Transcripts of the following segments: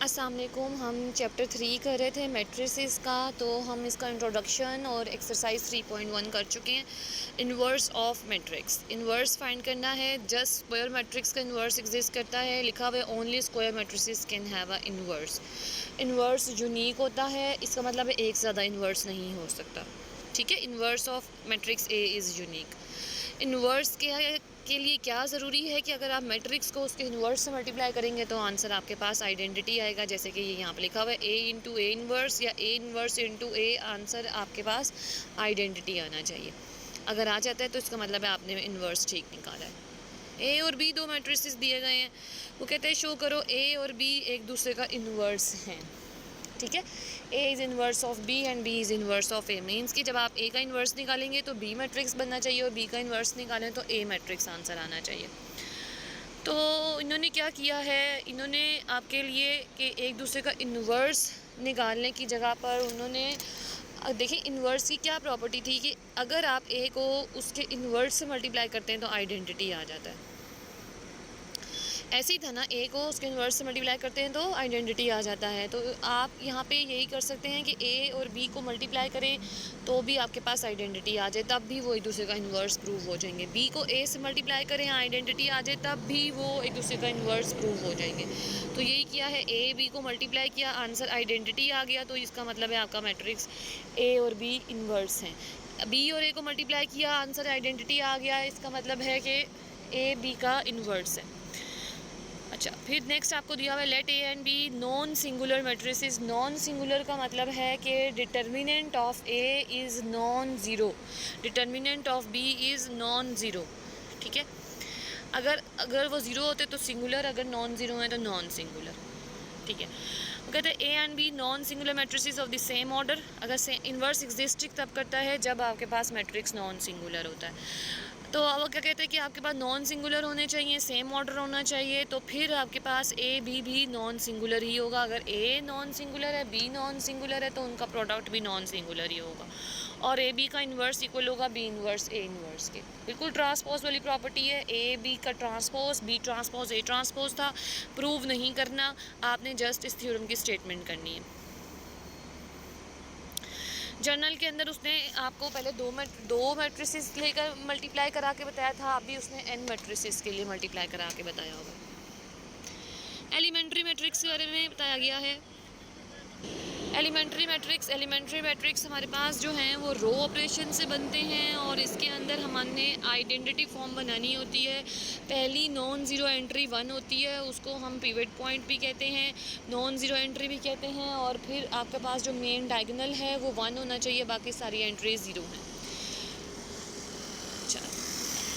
अस्सलाम वालेकुम। हम चैप्टर 3 कर रहे थे मैट्रिसेस का, तो हम इसका इंट्रोडक्शन और एक्सरसाइज 3.1 कर चुके हैं। Inverse of matrix, inverse find करना है। जस्ट स्क्वायर मैट्रिक्स का इन्वर्स एग्जिस्ट करता है, लिखा हुआ है only square matrices can have a inverse. Inverse unique होता है, इसका मतलब है एक ज़्यादा इन्वर्स नहीं हो सकता। ठीक है, inverse of matrix A is unique. Inverse के लिए क्या ज़रूरी है कि अगर आप मैट्रिक्स को उसके इन्वर्स से मल्टीप्लाई करेंगे तो आंसर आपके पास आइडेंटिटी आएगा। जैसे कि ये यहाँ पे लिखा हुआ है ए इंटू ए इन्वर्स या A inverse into A, answer आपके पास आइडेंटिटी आना चाहिए। अगर आ जाता है तो इसका मतलब है आपने इन्वर्स ठीक निकाला है। ए और बी दो मैट्रिसेस दिए गए हैं, वो कहते हैं शो करो ए और बी एक दूसरे का इन्वर्स हैं। ठीक है, A is inverse of B and B is inverse of A, means कि जब आप ए का इन्वर्स निकालेंगे तो बी मैट्रिक्स बनना चाहिए और बी का इन्वर्स निकालें तो ए मैट्रिक्स आंसर आना चाहिए। तो इन्होंने क्या किया है, इन्होंने आपके लिए कि एक दूसरे का इन्वर्स निकालने की जगह पर उन्होंने देखिए इन्वर्स की क्या प्रॉपर्टी थी कि अगर आप ए को उसके इन्वर्स से मल्टीप्लाई करते हैं तो आइडेंटिटी आ जाता है। ऐसे ही था ना, ए को उसके इन्वर्स से मल्टीप्लाई करते हैं तो आइडेंटिटी आ जाता है। तो आप यहाँ पे यही कर सकते हैं कि ए और बी को मल्टीप्लाई करें तो भी आपके पास आइडेंटिटी आ जाए, तब भी वो एक दूसरे का इन्वर्स प्रूव हो जाएंगे। बी को ए से मल्टीप्लाई करें, आइडेंटिटी आ जाए, तब भी वो एक दूसरे का इन्वर्स प्रूव हो जाएंगे। तो यही किया है, ए बी को मल्टीप्लाई किया, आंसर आइडेंटिटी आ गया, तो इसका मतलब है आपका मैट्रिक्स ए और बी इन्वर्स हैं। बी और ए को मल्टीप्लाई किया, आंसर आइडेंटिटी आ गया, इसका मतलब है कि ए बी का इन्वर्स है। अच्छा, फिर नेक्स्ट आपको दिया हुआ है let A and B non singular matrices. Non singular का मतलब है कि determinant of A is non zero, determinant of B is non zero. ठीक है, अगर वो ज़ीरो होते तो सिंगुलर, अगर नॉन ज़ीरो है तो नॉन सिंगुलर। ठीक है, वो कहते हैं A and B non singular matrices of the same order. अगर इन्वर्स एग्जिस्ट तब करता है जब आपके पास मैट्रिक्स नॉन सिंगुलर होता है। तो अब वो क्या कहते हैं कि आपके पास नॉन सिंगुलर होने चाहिए, सेम ऑर्डर होना चाहिए, तो फिर आपके पास ए बी भी नॉन सिंगुलर ही होगा। अगर ए नॉन सिंगुलर है, बी नॉन सिंगुलर है, तो उनका प्रोडक्ट भी नॉन सिंगुलर ही होगा। और ए बी का इन्वर्स इक्वल होगा बी इन्वर्स ए इन्वर्स के। बिल्कुल ट्रांसपोज वाली प्रॉपर्टी है, ए बी का transpose B transpose A transpose था। प्रूव नहीं करना, आपने जस्ट इस थ्योरम की स्टेटमेंट करनी है। जर्नल के अंदर उसने आपको पहले दो मैट्रिसेस लेकर मल्टीप्लाई करा के बताया था, अभी उसने एन मैट्रिसेस के लिए मल्टीप्लाई करा के बताया होगा। एलिमेंट्री मैट्रिक्स के बारे में बताया गया है। एलिमेंट्री मैट्रिक्स हमारे पास जो हैं वो रो ऑपरेशन से बनते हैं और इसके अंदर हमने आइडेंटिटी फॉर्म बनानी होती है। पहली नॉन ज़ीरो एंट्री 1 होती है, उसको हम पिवट पॉइंट भी कहते हैं, नॉन ज़ीरो एंट्री भी कहते हैं। और फिर आपके पास जो मेन डायगोनल है वो 1 होना चाहिए, बाकी सारी एंट्रीज 0 हैं।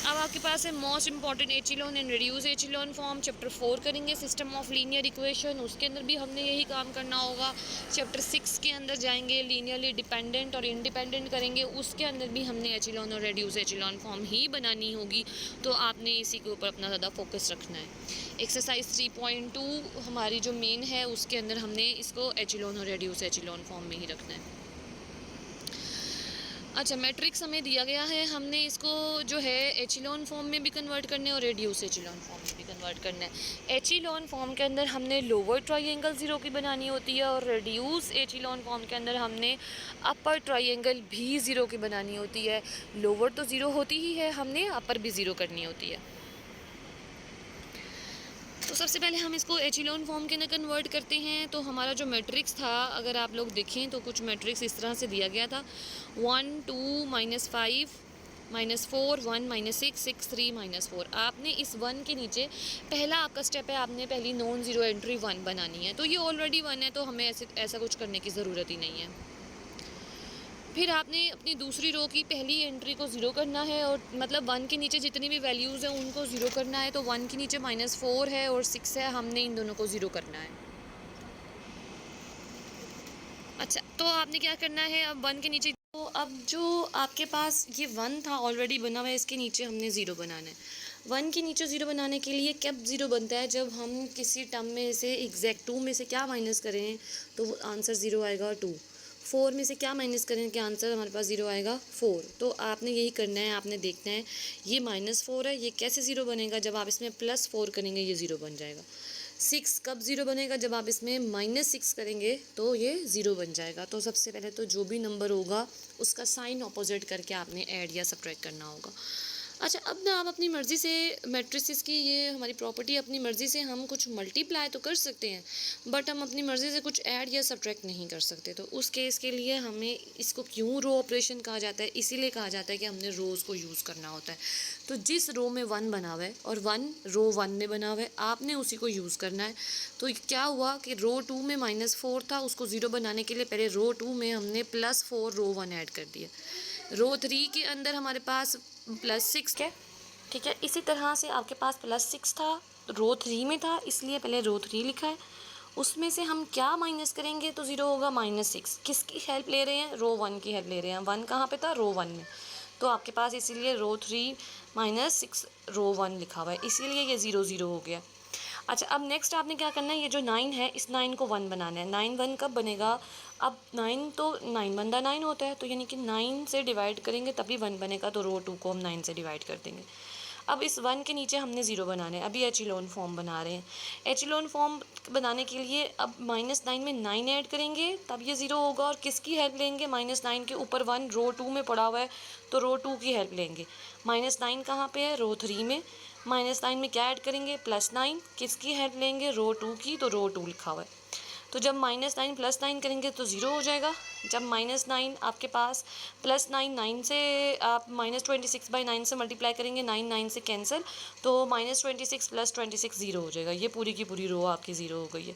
अब आपके पास है most important echelon and reduce echelon form. Chapter 4 करेंगे सिस्टम ऑफ लीनियर इक्वेशन, उसके अंदर भी हमने यही काम करना होगा। चैप्टर 6 के अंदर जाएंगे, लीनियरली डिपेंडेंट और इंडिपेंडेंट करेंगे, उसके अंदर भी हमने एचिलॉन और रिड्यूस एचिलॉन फॉर्म ही बनानी होगी। तो आपने इसी के ऊपर अपना ज़्यादा फोकस रखना है। एक्सरसाइज 3.2 हमारी जो मेन है उसके अंदर हमने इसको एचिलॉन और रिड्यूस एचिलॉन फॉर्म में ही रखना है। अच्छा, मैट्रिक्स हमें दिया गया है, हमने इसको जो है एचिलॉन फॉर्म में भी कन्वर्ट करना है और रेड्यूस एचिलॉन फॉर्म में भी कन्वर्ट करना है। एचिलॉन फॉर्म के अंदर हमने लोअर ट्राइंगल 0 की बनानी होती है और रेड्यूस एचिलॉन फॉर्म के अंदर हमने अपर ट्राइंगल भी 0 की बनानी होती है। लोअर तो 0 होती ही है, हमने अपर भी 0 करनी होती है। तो सबसे पहले हम इसको एचिलॉन फॉर्म के अंदर कन्वर्ट करते हैं। तो हमारा जो मैट्रिक्स था, अगर आप लोग देखें तो कुछ मैट्रिक्स इस तरह से दिया गया था 1 2 -5 -4 1 -6 6 3 -4। आपने इस 1 के नीचे पहला आपका स्टेप है, आपने पहली नॉन ज़ीरो एंट्री 1 बनानी है। तो ये ऑलरेडी 1 है, तो हमें ऐसा कुछ करने की ज़रूरत ही नहीं है। फिर आपने अपनी दूसरी रो की पहली एंट्री को 0 करना है, और मतलब 1 के नीचे जितनी भी वैल्यूज़ हैं उनको 0 करना है। तो 1 के नीचे -4 है और 6 है, हमने इन दोनों को 0 करना है। अच्छा, तो आपने क्या करना है, अब 1 के नीचे, तो अब जो आपके पास ये 1 था ऑलरेडी बना हुआ है, इसके नीचे हमने 0 बनाना है। 1 के नीचे 0 बनाने के लिए कब 0 बनता है, जब हम किसी टर्म में से एग्जैक्ट 2 में से क्या माइनस करें तो आंसर 0 आएगा 2। 4 में से क्या माइनस करें कि आंसर हमारे पास 0 आएगा 4। तो आपने यही करना है, आपने देखना है ये -4 है, ये कैसे 0 बनेगा, जब आप इसमें +4 करेंगे ये 0 बन जाएगा। 6 कब ज़ीरो बनेगा, जब आप इसमें -6 करेंगे तो ये ज़ीरो बन जाएगा। तो सबसे पहले तो जो भी नंबर होगा उसका साइन ऑपोजिट करके आपने ऐड या सब्ट्रैक्ट करना होगा। अच्छा, अब ना आप अपनी मर्ज़ी से मैट्रिसेस की, ये हमारी प्रॉपर्टी, अपनी मर्ज़ी से हम कुछ मल्टीप्लाई तो कर सकते हैं, बट हम अपनी मर्ज़ी से कुछ ऐड या सब्ट्रैक्ट नहीं कर सकते। तो उस केस के लिए हमें इसको क्यों रो ऑपरेशन कहा जाता है, इसीलिए कहा जाता है कि हमने रोज़ को यूज़ करना होता है। तो जिस रो में 1 बना हुआ है और 1 रो 1 में बना हुआ है, आपने उसी को यूज़ करना है। तो क्या हुआ कि रो 2 में -4 था, उसको ज़ीरो बनाने के लिए पहले रो 2 में हमने +4 रो 1 ऐड कर दिया। रो 3 के अंदर हमारे पास +6 है, ठीक है। इसी तरह से आपके पास +6 था, रो 3 में था, इसलिए पहले रो 3 लिखा है। उसमें से हम क्या माइनस करेंगे तो ज़ीरो होगा -6। किसकी हेल्प ले रहे हैं, रो 1 की हेल्प ले रहे हैं। 1 कहाँ पे था, रो 1 में, तो आपके पास इसीलिए रो 3 -6 रो 1 लिखा हुआ है, इसीलिए ये 0 0 हो गया। अच्छा, अब नेक्स्ट आपने क्या करना है, ये जो 9 है इस 9 को 1 बनाना है। 9 1 कब बनेगा, अब 9 तो 9 बंदा 9 होता है, तो यानी कि 9 से डिवाइड करेंगे तभी 1 बनेगा, तो रो 2 को हम 9 से डिवाइड कर देंगे। अब इस 1 के नीचे हमने 0 बनाना है। अभी एचिलोन फॉर्म बना रहे हैं। एचिलोन फॉर्म बनाने के लिए अब -9 में 9 ऐड करेंगे तब ये 0 होगा, और किसकी हेल्प लेंगे, -9 के ऊपर 1 रो 2 में पड़ा हुआ है, तो रो 2 की हेल्प लेंगे। -9 कहाँ पे है, रो 3 में। -9 में क्या ऐड करेंगे, +9, किसकी हेल्प लेंगे, रो 2 की, तो रो 2 लिखा हुआ है। तो जब -9 +9 करेंगे तो 0 हो जाएगा। जब -9 आपके पास +9, 9 से आप -26/9 से मल्टीप्लाई करेंगे, 9 9 से कैंसिल, तो -26 + 26 0 हो जाएगा। ये पूरी की पूरी रो आपकी 0 हो गई है।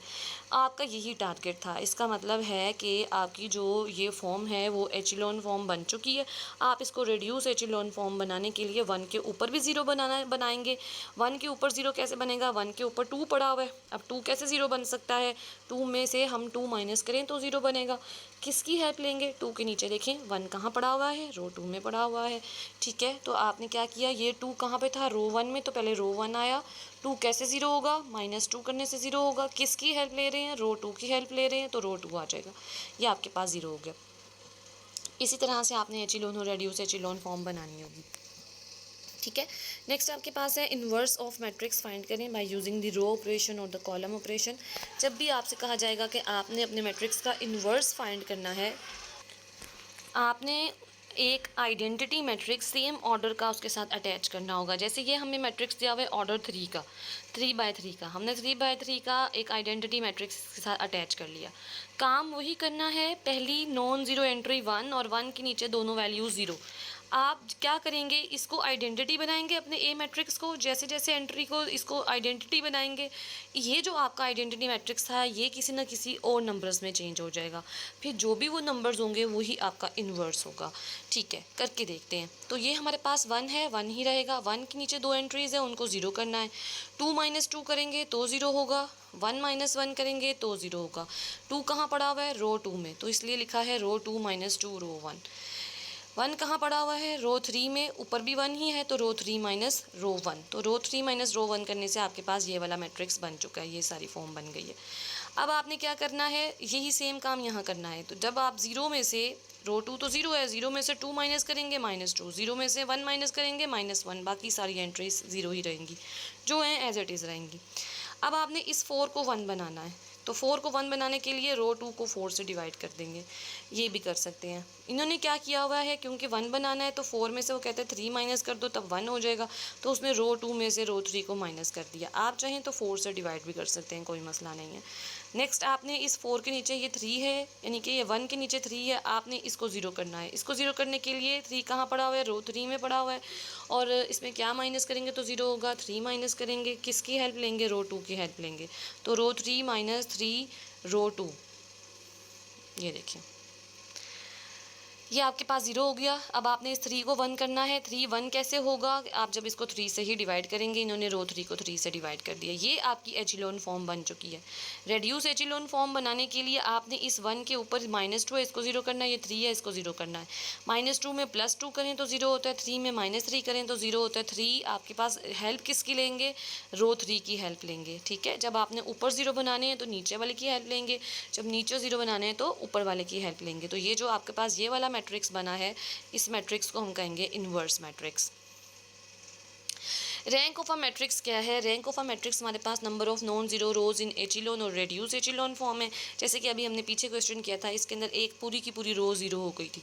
आपका यही टारगेट था। इसका मतलब है कि आपकी जो ये फॉर्म है वो एचिलॉन फॉर्म बन चुकी है। आप इसको रिड्यूस एचिलॉन फॉर्म बनाने के लिए 1 के ऊपर भी 0 बनाएंगे। 1 के ऊपर 0 कैसे बनेगा, 1 के ऊपर 2 पड़ा हुआ है। अब 2 कैसे 0 बन सकता है, 2 में से हम 2 माइनस करें तो 0 बनेगा। किसकी हेल्प लेंगे, 2 के नीचे देखें 1 कहाँ पड़ा हुआ है, रो 2 में पड़ा हुआ है, ठीक है। तो आपने क्या किया, ये 2 कहाँ पे था, रो 1 में, तो पहले रो 1 आया। 2 कैसे 0 होगा, -2 करने से 0 होगा। किसकी हेल्प ले रहे हैं, रो 2 की हेल्प ले रहे हैं, तो रो 2 आ जाएगा। ये आपके पास 0 हो गया। इसी तरह से आपने एचिलोन और रेड्यूस एचिलोन फॉर्म बनानी होगी, ठीक है। नेक्स्ट आपके पास है इन्वर्स ऑफ मैट्रिक्स फाइंड करें by using the row operation और द कॉलम ऑपरेशन। जब भी आपसे कहा जाएगा कि आपने अपने मैट्रिक्स का इन्वर्स फाइंड करना है, आपने एक आइडेंटिटी मैट्रिक्स सेम ऑर्डर का उसके साथ अटैच करना होगा। जैसे ये हमें मैट्रिक्स दिया हुआ है ऑर्डर 3 का, 3/3 का, हमने 3/3 का एक आइडेंटिटी मैट्रिक्स के साथ अटैच कर लिया। काम वही करना है, पहली नॉन ज़ीरो एंट्री 1 और 1 के नीचे दोनों वैल्यू 0। आप क्या करेंगे, इसको आइडेंटिटी बनाएंगे अपने ए मैट्रिक्स को, जैसे जैसे एंट्री को इसको आइडेंटिटी बनाएंगे, ये जो आपका आइडेंटिटी मैट्रिक्स था ये किसी न किसी और नंबर्स में चेंज हो जाएगा। फिर जो भी वो नंबर्स होंगे वही आपका इन्वर्स होगा, ठीक है। करके देखते हैं। तो ये हमारे पास 1 है, 1 ही रहेगा। 1 के नीचे 2 एंट्रीज़ है, उनको 0 करना है। 2 - 2 करेंगे तो 0 होगा, 1 - 1 करेंगे तो 0 होगा। 2 कहाँ पड़ा हुआ है, रो 2 में, तो इसलिए लिखा है रो 2 - 2 रो 1। 1 कहाँ पड़ा हुआ है, रो 3 में, ऊपर भी 1 ही है, तो रो 3 - रो 1। तो रो 3 - रो 1 करने से आपके पास ये वाला मैट्रिक्स बन चुका है, ये सारी फॉर्म बन गई है। अब आपने क्या करना है, यही सेम काम यहाँ करना है। तो जब आप 0 में से, रो 2 तो 0 है, 0 में से 2 माइनस करेंगे -2, 0 में से 1 माइनस करेंगे -1, बाकी सारी एंट्रीज 0 ही रहेंगी, जो हैं एज इट इज़ रहेंगी। अब आपने इस 4 को 1 बनाना है, तो 4 को 1 बनाने के लिए रो 2 को 4 से डिवाइड कर देंगे। ये भी कर सकते हैं। इन्होंने क्या किया हुआ है, क्योंकि 1 बनाना है तो 4 में से वो कहते हैं 3 माइनस कर दो तब 1 हो जाएगा, तो उसने रो 2 में से रो 3 को माइनस कर दिया। आप चाहें तो 4 से डिवाइड भी कर सकते हैं, कोई मसला नहीं है। नेक्स्ट आपने इस 4 के नीचे ये 3 है, यानी कि ये 1 के नीचे 3 है, आपने इसको 0 करना है। इसको 0 करने के लिए 3 कहाँ पड़ा हुआ है, रो 3 में पड़ा हुआ है, और इसमें क्या माइनस करेंगे तो 0 होगा। 3 माइनस करेंगे, किसकी हेल्प लेंगे, रो 2 की हेल्प लेंगे, तो रो 3 - 3 रो 2, ये देखिए ये आपके पास 0 हो गया। अब आपने इस 3 को 1 करना है। 3 1 कैसे होगा, आप जब इसको 3 से ही डिवाइड करेंगे, इन्होंने रो 3 को 3 से डिवाइड कर दिया। ये आपकी एचिलोन फॉर्म बन चुकी है। रेड्यूस एचिलोन फॉर्म बनाने के लिए आपने इस 1 के ऊपर -2 है, इसको 0 करना है, ये 3 है, इसको 0 करना है। -2 में +2 करें तो 0 होता है, 3 में -3 करें तो 0 होता है। 3 आपके पास हेल्प किसकी लेंगे, रो 3 की हेल्प लेंगे, ठीक है। जब आपने ऊपर 0 बनाने हैं तो नीचे वाले की हेल्प लेंगे, जब नीचे 0 बनाने हैं तो ऊपर वाले की हेल्प लेंगे। तो ये जो आपके पास ये वाला मैट्रिक्स बना है, इस मैट्रिक्स को हम कहेंगे inverse matrix. Rank of a matrix क्या है? रैंक ऑफ अ मैट्रिक्स हमारे पास number of non zero rows in echelon और रेड्यूस एचिलोन फॉर्म है। जैसे कि अभी हमने पीछे क्वेश्चन किया था, इसके अंदर एक पूरी की पूरी रो ज़ीरो हो गई थी,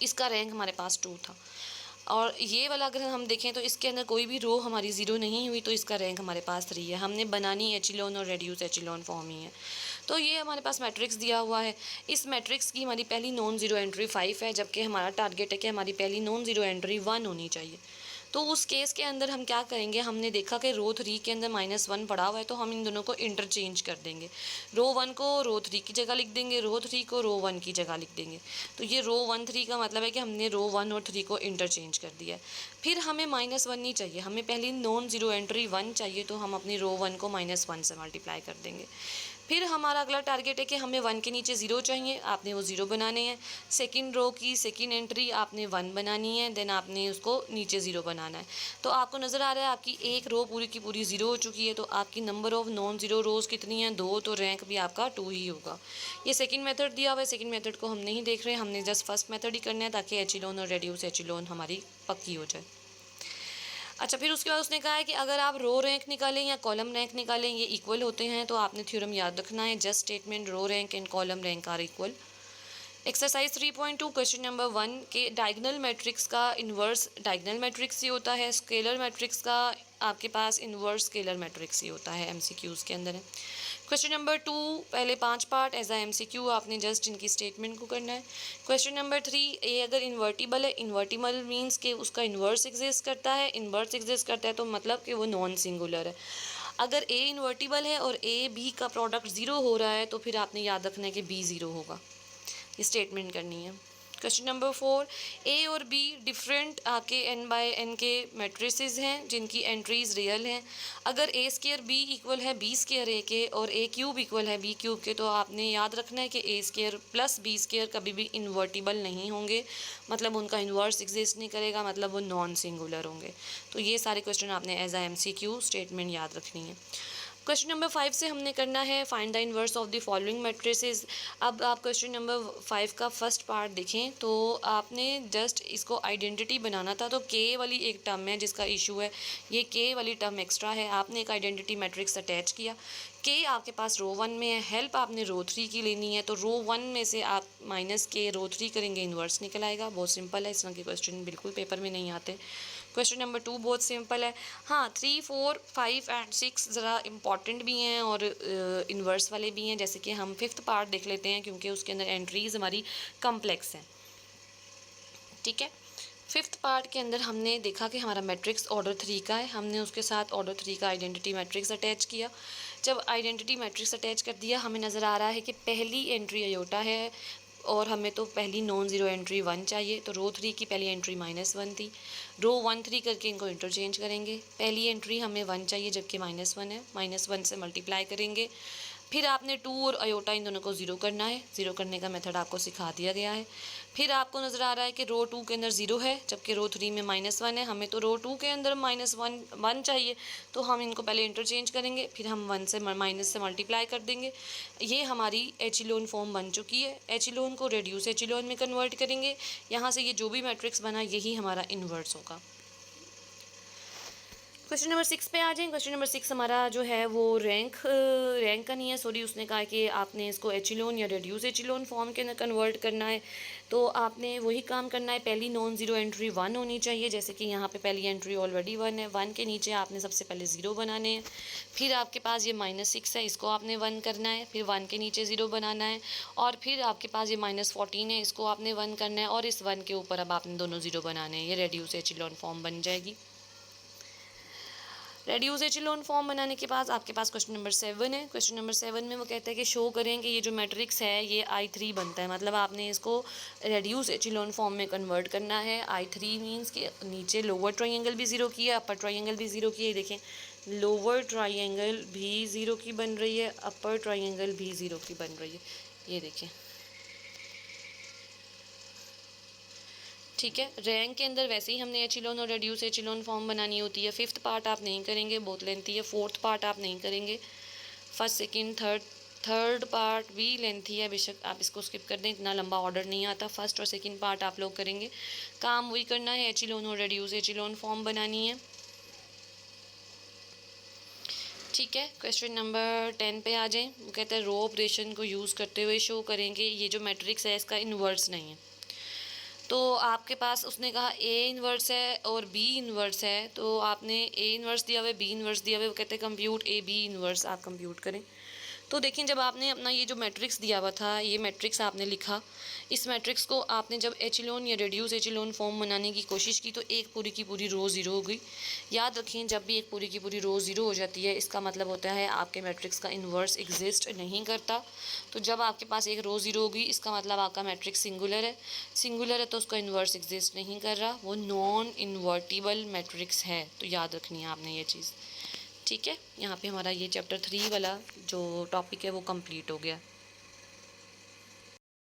इसका रैंक हमारे पास 2 था। और ये वाला अगर हम देखें तो इसके अंदर कोई भी रो हमारी ज़ीरो नहीं हुई, तो इसका रैंक हमारे पास 3 है। हमने बनानी एचिलोन और रेड्यूस एचिलोन फॉर्म ही है। तो ये हमारे पास मैट्रिक्स दिया हुआ है। इस मैट्रिक्स की हमारी पहली नॉन ज़ीरो एंट्री 5 है, जबकि हमारा टारगेट है कि हमारी पहली नॉन ज़ीरो एंट्री 1 होनी चाहिए। तो उस केस के अंदर हम क्या करेंगे, हमने देखा कि रो 3 के अंदर -1 पड़ा हुआ है, तो हम इन दोनों को इंटरचेंज कर देंगे। रो 1 को रो 3 की जगह लिख देंगे, रो 3 को रो 1 की जगह लिख देंगे। तो ये रो 1 3 का मतलब है कि हमने रो 1 और 3 को इंटरचेंज कर दिया है। फिर हमें -1 नहीं चाहिए, हमें पहली नॉन ज़ीरो एंट्री 1 चाहिए, तो हम अपनी रो 1 को -1 से मल्टीप्लाई कर देंगे। फिर हमारा अगला टारगेट है कि हमें 1 के नीचे 0 चाहिए, आपने वो 0 बनाने हैं। सेकंड रो की सेकंड एंट्री आपने 1 बनानी है, देन आपने उसको नीचे 0 बनाना है। तो आपको नज़र आ रहा है आपकी एक रो पूरी की पूरी 0 हो चुकी है। तो आपकी नंबर ऑफ नॉन ज़ीरो रोज़ कितनी है? 2। तो रैंक भी आपका 2 ही होगा। ये सेकंड मेथड दिया हुआ है, सेकंड मेथड को हम नहीं देख रहे हैं, हमने जस्ट फर्स्ट मेथड ही करना है, ताकि एचिलोन और रेड्यूस एचिलोन हमारी पक्की हो जाए। अच्छा, फिर उसके बाद उसने कहा है कि अगर आप रो रैंक निकालें या कॉलम रैंक निकालें, ये इक्वल होते हैं, तो आपने थ्योरम याद रखना है, just statement row rank and column rank are equal. Exercise 3.2 question number 1 के डायगोनल मैट्रिक्स का इन्वर्स डायगोनल मैट्रिक्स ही होता है, स्केलर मैट्रिक्स का आपके पास इन्वर्स स्केलर मैट्रिक्स ही होता है, एमसीक्यूज़ के अंदर है। क्वेश्चन नंबर 2 पहले 5 पार्ट एज आ एमसीक्यू, आपने जस्ट इनकी स्टेटमेंट को करना है। क्वेश्चन नंबर 3, ए अगर इन्वर्टिबल है, इन्वर्टिबल मीन्स कि उसका इन्वर्स एग्जिस्ट करता है, इन्वर्स एग्जिस्ट करता है तो मतलब कि वो नॉन सिंगुलर है। अगर ए इन्वर्टिबल है और ए बी का प्रोडक्ट 0 हो रहा है, तो फिर आपने याद रखना है कि बी 0 होगा, ये स्टेटमेंट करनी है। क्वेश्चन नंबर 4, ए और बी डिफरेंट आपके n बाय n के मैट्रिसेस हैं जिनकी एंट्रीज रियल हैं। अगर ए स्केयर बी इक्वल है बी स्केयर ए के और ए क्यूब इक्वल है बी क्यूब के, तो आपने याद रखना है कि ए स्केयर प्लस बी स्केयर कभी भी इन्वर्टिबल नहीं होंगे, मतलब उनका इन्वर्स एग्जिस्ट नहीं करेगा, मतलब वो नॉन सिंगुलर होंगे। तो ये सारे क्वेश्चन आपने एज आ एमसीक्यू स्टेटमेंट याद रखनी है। क्वेश्चन नंबर 5 से हमने करना है find the inverse of the following matrices. अब आप क्वेश्चन नंबर 5 का फर्स्ट पार्ट देखें, तो आपने जस्ट इसको आइडेंटिटी बनाना था। तो के वाली एक टर्म है जिसका इशू है, ये के वाली टर्म एक्स्ट्रा है, आपने एक आइडेंटिटी मैट्रिक्स अटैच किया। के आपके पास रो 1 में है, हेल्प आपने रो 3 की लेनी है, तो रो 1 में से आप माइनस के रो 3 करेंगे, इन्वर्स निकल आएगा। बहुत सिंपल है, इस तरह के क्वेश्चन बिल्कुल पेपर में नहीं आते। क्वेश्चन नंबर 2 बहुत सिंपल है। हाँ, 3, 4, 5 एंड 6 ज़रा इंपॉर्टेंट भी हैं और इन्वर्स वाले भी हैं। जैसे कि हम 5th पार्ट देख लेते हैं, क्योंकि उसके अंदर एंट्रीज हमारी कम्प्लेक्स हैं। ठीक है, 5th पार्ट के अंदर हमने देखा कि हमारा मैट्रिक्स ऑर्डर 3 का है, हमने उसके साथ ऑर्डर 3 का आइडेंटिटी मैट्रिक्स अटैच किया। जब आइडेंटिटी मैट्रिक्स अटैच कर दिया, हमें नज़र आ रहा है कि पहली एंट्री अयोटा है और हमें तो पहली नॉन ज़ीरो एंट्री 1 चाहिए। तो रो 3 की पहली एंट्री -1 थी, रो 1 3 करके इनको इंटरचेंज करेंगे। पहली एंट्री हमें 1 चाहिए जबकि -1 है, -1 से मल्टीप्लाई करेंगे। फिर आपने 2 और अयोटा इन दोनों को 0 करना है, 0 करने का मेथड आपको सिखा दिया गया है। फिर आपको नज़र आ रहा है कि रो 2 के अंदर 0 है जबकि रो 3 में -1 है, हमें तो रो 2 के अंदर -1 चाहिए, तो हम इनको पहले इंटरचेंज करेंगे, फिर हम 1 से माइनस से मल्टीप्लाई कर देंगे। ये हमारी एचिलोन फॉर्म बन चुकी है। एचिलोन को रेड्यूस एचिलोन में कन्वर्ट करेंगे, यहाँ से ये जो भी मैट्रिक्स बना यही हमारा इन्वर्स होगा। क्वेश्चन नंबर 6 पे आ जाएं। क्वेश्चन नंबर 6 हमारा जो है वो रैंक का नहीं है, सॉरी, उसने कहा कि आपने इसको एचिलोन या रेड्यूस एचिलोन फॉर्म के अंदर कन्वर्ट करना है। तो आपने वही काम करना है, पहली नॉन ज़ीरो एंट्री 1 होनी चाहिए, जैसे कि यहाँ पे पहली एंट्री ऑलरेडी 1 है। 1 के नीचे आपने सबसे पहले 0 बनाने हैं। फिर आपके पास ये -6 है, इसको आपने 1 करना है, फिर 1 के नीचे 0 बनाना है, और फिर आपके पास ये -14 है, इसको आपने 1 करना है, और इस 1 के ऊपर अब आपने दोनों 0 बनाने हैं। ये रेड्यूस एचिलोन फॉर्म बन जाएगी। रेड्यूस एचिलोन फॉर्म बनाने के बाद आपके पास क्वेश्चन नंबर 7 है। क्वेश्चन नंबर 7 में वो कहता है कि शो करें कि ये जो मैट्रिक्स है ये I3 बनता है, मतलब आपने इसको रेड्यूस एचिलोन फॉर्म में कन्वर्ट करना है। I3 मींस कि नीचे लोअर ट्रायंगल भी 0 की है, अपर ट्रायंगल भी 0 की है। देखें, लोअर ट्रायंगल भी 0 की बन रही है, अपर ट्रायंगल भी 0 की बन रही है, ये देखें। ठीक है, रैंक के अंदर वैसे ही हमने एचिलोन और रेड्यूस एचिलोन फॉर्म बनानी होती है। 5th पार्ट आप नहीं करेंगे, बहुत लेंथी है। 4th पार्ट आप नहीं करेंगे। फर्स्ट, सेकंड, थर्ड पार्ट भी लेंथी है, बेशक आप इसको स्किप कर दें, इतना लंबा ऑर्डर नहीं आता। फर्स्ट और सेकंड पार्ट आप लोग करेंगे, काम वही करना है, एचिलोन और रेड्यूस एचिलोन फॉर्म बनानी है। ठीक है, क्वेश्चन नंबर 10 पे आ जाएं। वो कहते हैं रो ऑपरेशन को यूज़ करते हुए शो करेंगे ये जो मैट्रिक्स है इसका इन्वर्स नहीं है। तो आपके पास उसने कहा ए इन्वर्स है और बी इन्वर्स है, तो आपने ए इन्वर्स दिया हुआ है, बी इन्वर्स दिया हुआ है, वो कहते हैं कंप्यूट ए बी इन्वर्स, आप कंप्यूट करें। तो देखिए जब आपने अपना ये जो मैट्रिक्स दिया हुआ था, ये मैट्रिक्स आपने लिखा, इस मैट्रिक्स को आपने जब एचिलोन या रिड्यूस एचिलोन फॉर्म बनाने की कोशिश की तो एक पूरी की पूरी रो ज़ीरो हो गई। याद रखें जब भी एक पूरी की पूरी रो ज़ीरो हो जाती है इसका मतलब होता है आपके मैट्रिक्स का इन्वर्स एग्जिस्ट नहीं करता। तो जब आपके पास एक रो ज़ीरो होगी इसका मतलब आपका मैट्रिक्स सिंगुलर है। सिंगुलर है तो उसका इन्वर्स एग्जिस्ट नहीं कर रहा, वो नॉन इन्वर्टिबल मैट्रिक्स है। तो याद रखनी है आपने ये चीज़। ठीक है, यहाँ पे हमारा ये चैप्टर 3 वाला जो टॉपिक है वो कंप्लीट हो गया।